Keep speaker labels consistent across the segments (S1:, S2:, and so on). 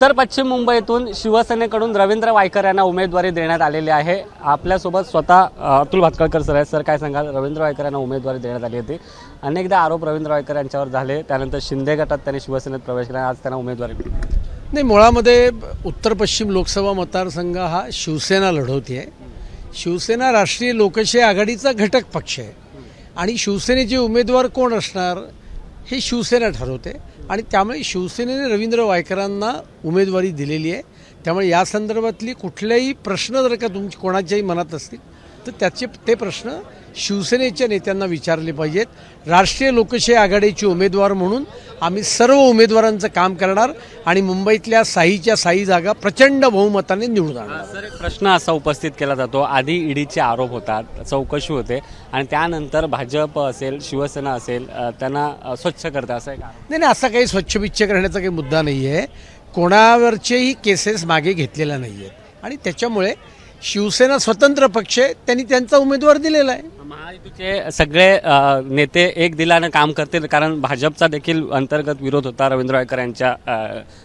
S1: उत्तर पश्चिम मुंबईतून शिवसेनेकडून रवींद्र वायकर यांना उमेदवारी देण्यात आलेली आहे। आपल्यासोबत स्वतः अतुल भातखळकर सर आहेत। सर, काय सांगाल? रवींद्र वायकर यांना उमेदवारी देण्यात आली होती, अनेकदा आरोप रवींद्र वायकर यांच्यावर झाले, त्यानंतर शिंदे गटात त्यांनी शिवसेनेत प्रवेश केला, आज त्यांना उमेदवारी
S2: नाही। मुळामध्ये उत्तर पश्चिम लोकसभा मतदारसंघ हा शिवसेना लढवते आहे। शिवसेना राष्ट्रीय लोकशाही आघाडीचा घटक पक्ष आहे आणि शिवसेनेचे उमेदवार कोण असणार हे शिवसेना ठरवते आणि त्यामुळे शिवसेनेने रवींद्र वायकरांना उमेदवारी दिलेली आहे। त्यामुळे या संदर्भातली कुठलेही प्रश्न जर का तुमच्या कोणाच्याही मनात असतील तर ते प्रश्न शिवसेनेच्या नेत्यांना विचारले पाहिजेत। राष्ट्रीय लोकशाही आघाडीचे उमेदवार म्हणून आम्ही सर्व उमेदवारांचं काम करणार आणि मुंबईतल्या साहीच्या साही जागा प्रचंड बहुमताने निवडून आणणार।
S1: सर, एक प्रश्न असा उपस्थित केला जातो, आधी ईडीचे आरोप होतात, चौकशी होते आणि त्यानंतर भाजप असेल, शिवसेना असेल, त्यांना स्वच्छ करते, असं आहे का?
S2: नाही, असा काही स्वच्छ बिच्छ करण्याचा काही मुद्दा नाही आहे। कोणावरचेही केसेस मागे घेतलेल्या नाही आहेत आणि त्याच्यामुळे शिवसेना स्वतंत्र पक्ष आहे, त्यांनी त्यांचा उमेदवार दिलेला आहे।
S1: महायुतीचे सगळे नेते एक दिलाने काम करतील, कारण भाजपचा देखील अंतर्गत विरोध होता रवींद्र वायकर यांच्या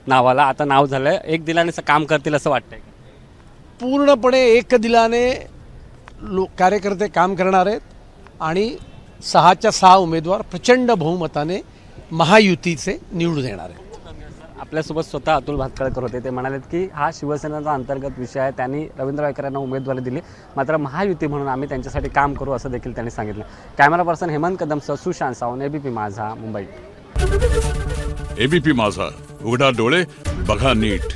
S1: नावाला, आता नाव झालंय, एक दिलाने काम करतील असं वाटतंय?
S2: पूर्णपणे एक दिलाने कार्यकर्ते काम करणार आहेत आणि 6च्या 6 उमेदवार प्रचंड बहुमताने महायुतीचे निवडून येणार आहेत।
S1: आपल्यासोबत स्वतः अतुल भातखळकर होते, ते म्हणालेत की हा शिवसेनेचा अंतर्गत विषय आहे, त्यांनी रवींद्र वायकर यांना उमेदवारी दिली, मात्र महायुती म्हणून आम्ही त्यांच्यासाठी काम करू असं देखील त्यांनी सांगितलं। कॅमेरा पर्सन हेमंत कदमसह सुशांत सावंत, एबीपी माझा, मुंबई।
S3: एबीपी माझा, उघडा डोळे बघा नीट।